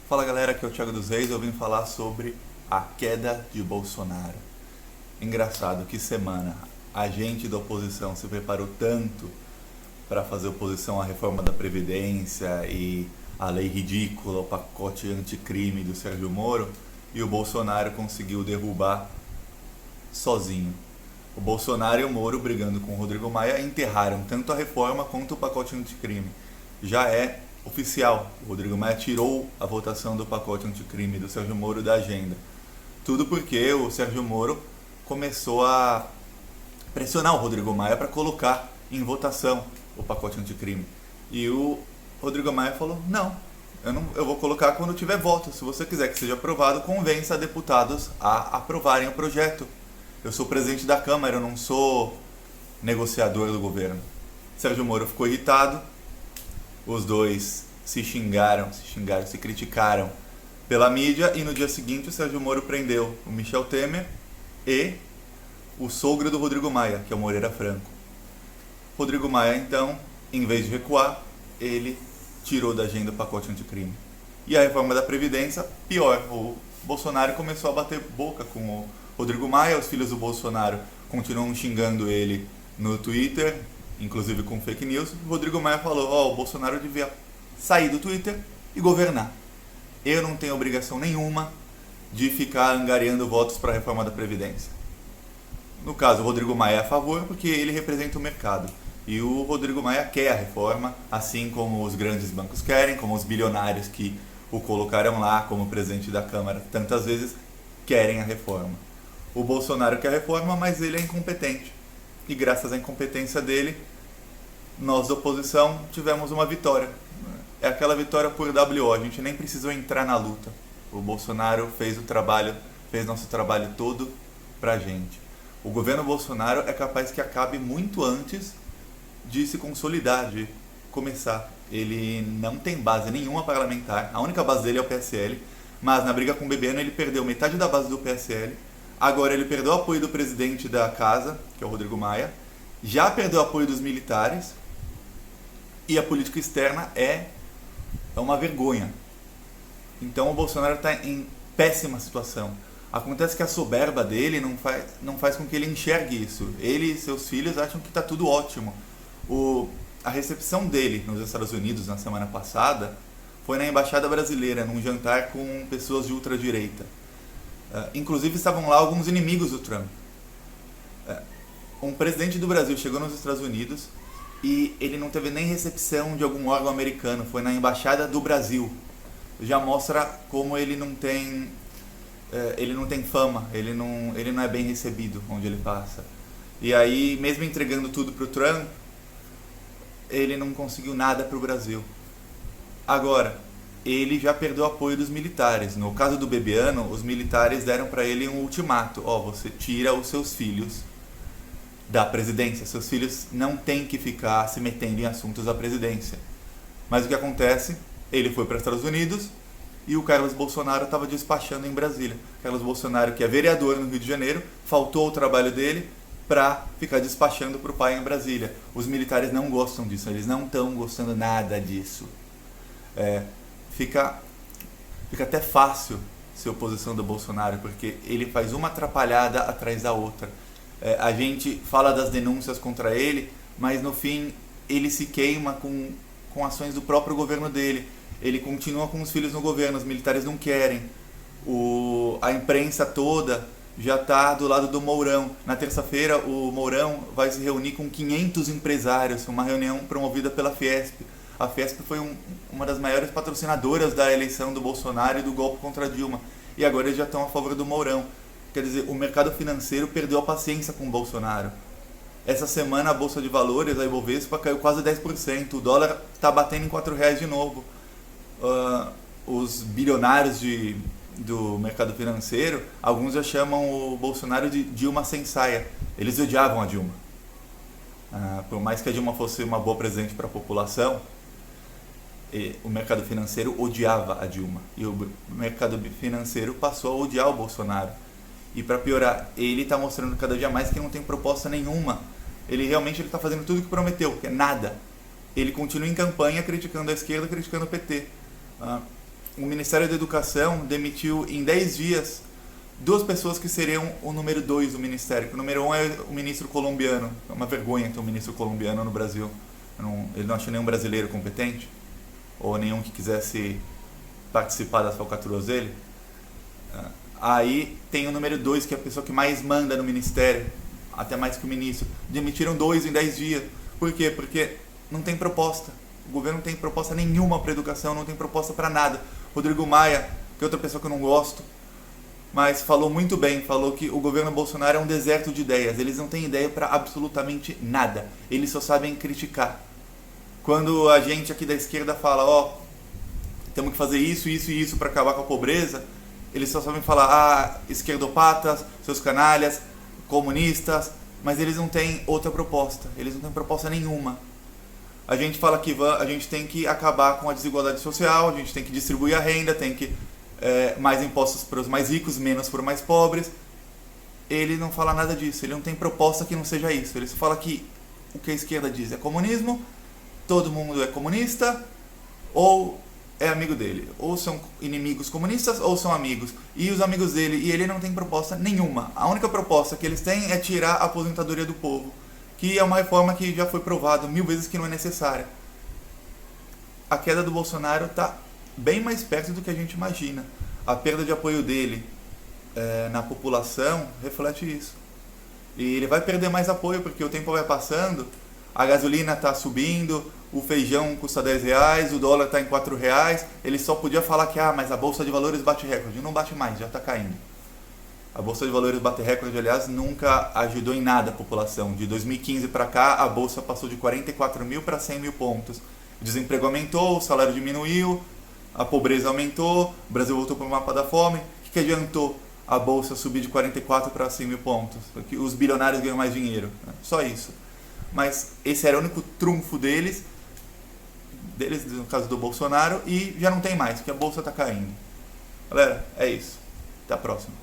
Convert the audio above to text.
Fala galera, aqui é o Thiago dos Reis, eu vim falar sobre a queda de Bolsonaro. Engraçado, que semana a gente da oposição se preparou tanto para fazer oposição à reforma da Previdência e à lei ridícula, o pacote anticrime do Sérgio Moro, e o Bolsonaro conseguiu derrubar sozinho. O Bolsonaro e o Moro, brigando com o Rodrigo Maia, enterraram tanto a reforma quanto o pacote anticrime. Já é oficial, o Rodrigo Maia tirou a votação do pacote anticrime do Sérgio Moro da agenda. Tudo porque o Sérgio Moro começou a pressionar o Rodrigo Maia para colocar em votação o pacote anticrime. E o Rodrigo Maia falou: não, eu vou colocar quando tiver voto. Se você quiser que seja aprovado, convença deputados a aprovarem o projeto. Eu sou presidente da Câmara, eu não sou negociador do governo. Sérgio Moro ficou irritado, os dois se criticaram pela mídia, e no dia seguinte o Sérgio Moro prendeu o Michel Temer e o sogro do Rodrigo Maia, que é o Moreira Franco. Rodrigo Maia, então, em vez de recuar, ele tirou da agenda o pacote anticrime. E a reforma da Previdência, pior, o Bolsonaro começou a bater boca com o Rodrigo Maia, os filhos do Bolsonaro continuam xingando ele no Twitter, inclusive com fake news. O Rodrigo Maia falou: o Bolsonaro devia sair do Twitter e governar. Eu não tenho obrigação nenhuma de ficar angariando votos para a reforma da Previdência. No caso, o Rodrigo Maia é a favor porque ele representa o mercado. E o Rodrigo Maia quer a reforma, assim como os grandes bancos querem, como os bilionários que o colocaram lá como presidente da Câmara tantas vezes querem a reforma. O Bolsonaro quer a reforma, mas ele é incompetente. E graças à incompetência dele, nós da oposição tivemos uma vitória. É aquela vitória por WO, a gente nem precisou entrar na luta. O Bolsonaro fez nosso trabalho todo pra gente. O governo Bolsonaro é capaz que acabe muito antes de se consolidar, de começar. Ele não tem base nenhuma parlamentar, a única base dele é o PSL, mas na briga com o Bebiano ele perdeu metade da base do PSL. Agora ele perdeu o apoio do presidente da casa, que é o Rodrigo Maia, já perdeu o apoio dos militares, e a política externa é uma vergonha. Então o Bolsonaro está em péssima situação. Acontece que a soberba dele não faz com que ele enxergue isso. Ele e seus filhos acham que está tudo ótimo. A recepção dele nos Estados Unidos na semana passada foi na Embaixada Brasileira, num jantar com pessoas de ultradireita. Inclusive estavam lá alguns inimigos do Trump. Um presidente do Brasil chegou nos Estados Unidos e ele não teve nem recepção de algum órgão americano, foi na Embaixada do Brasil. Já mostra como ele não tem fama, ele não é bem recebido onde ele passa. E aí, mesmo entregando tudo para o Trump, ele não conseguiu nada para o Brasil. Agora, ele já perdeu o apoio dos militares. No caso do Bebiano, os militares deram para ele um ultimato: você tira os seus filhos da presidência, seus filhos não têm que ficar se metendo em assuntos da presidência. Mas o que acontece? Ele foi para os Estados Unidos e o Carlos Bolsonaro estava despachando em Brasília. Carlos Bolsonaro, que é vereador no Rio de Janeiro, faltou ao trabalho dele para ficar despachando para o pai em Brasília. Os militares não gostam disso, eles não estão gostando nada disso. Fica até fácil ser oposição do Bolsonaro, porque ele faz uma atrapalhada atrás da outra. A gente fala das denúncias contra ele, mas no fim ele se queima com ações do próprio governo dele. Ele continua com os filhos no governo, os militares não querem. A imprensa toda já está do lado do Mourão. Na terça-feira o Mourão vai se reunir com 500 empresários, uma reunião promovida pela Fiesp. A Fiesp foi uma das maiores patrocinadoras da eleição do Bolsonaro e do golpe contra Dilma. E agora eles já estão a favor do Mourão. Quer dizer, o mercado financeiro perdeu a paciência com o Bolsonaro. Essa semana a Bolsa de Valores, a Ibovespa, caiu quase 10%. O dólar está batendo em R$4 de novo. Os bilionários do mercado financeiro, alguns já chamam o Bolsonaro de Dilma sem saia. Eles odiavam a Dilma. Por mais que a Dilma fosse uma boa presidente para a população, o mercado financeiro odiava a Dilma. E o mercado financeiro passou a odiar o Bolsonaro. E para piorar, ele está mostrando cada dia mais que não tem proposta nenhuma. Ele realmente está fazendo tudo o que prometeu, que é nada. Ele continua em campanha criticando a esquerda, criticando o PT. o Ministério da Educação demitiu em 10 dias 2 pessoas que seriam o número 2 do Ministério. O número 1 é o ministro colombiano. É uma vergonha ter um ministro colombiano no Brasil. Ele não acha nenhum brasileiro competente, ou nenhum que quisesse participar das falcatruas dele. Aí tem o número 2, que é a pessoa que mais manda no Ministério, até mais que o ministro. Demitiram 2 em 10 dias. Por quê? Porque não tem proposta. O governo não tem proposta nenhuma para educação, não tem proposta para nada. Rodrigo Maia, que é outra pessoa que eu não gosto, mas falou muito bem, falou que o governo Bolsonaro é um deserto de ideias. Eles não têm ideia para absolutamente nada. Eles só sabem criticar. Quando a gente aqui da esquerda fala, temos que fazer isso, isso e isso para acabar com a pobreza, eles só sabem falar, esquerdopatas, seus canalhas, comunistas, mas eles não têm outra proposta. Eles não têm proposta nenhuma. A gente fala que a gente tem que acabar com a desigualdade social, a gente tem que distribuir a renda, tem que mais impostos para os mais ricos, menos para os mais pobres. Ele não fala nada disso, ele não tem proposta que não seja isso. Ele só fala que o que a esquerda diz é comunismo, todo mundo é comunista, ou é amigo dele. Ou são inimigos comunistas, ou são amigos. E os amigos dele, e ele não tem proposta nenhuma. A única proposta que eles têm é tirar a aposentadoria do povo, que é uma reforma que já foi provado 1000 vezes que não é necessária. A queda do Bolsonaro está bem mais perto do que a gente imagina. A perda de apoio dele na população reflete isso. E ele vai perder mais apoio porque o tempo vai passando, a gasolina está subindo, o feijão custa R$10, o dólar está em R$4. Ele só podia falar que mas a Bolsa de Valores bate recorde. Não bate mais, já está caindo. A Bolsa de Valores bate recorde, aliás, nunca ajudou em nada a população. De 2015 para cá, a Bolsa passou de 44 mil para 100 mil pontos. O desemprego aumentou, o salário diminuiu, a pobreza aumentou, o Brasil voltou para o mapa da fome. O que adiantou a Bolsa subir de 44 para 100 mil pontos? Porque os bilionários ganham mais dinheiro. Só isso. Mas esse era o único trunfo deles, no caso do Bolsonaro, e já não tem mais, porque a Bolsa está caindo. Galera, é isso. Até a próxima.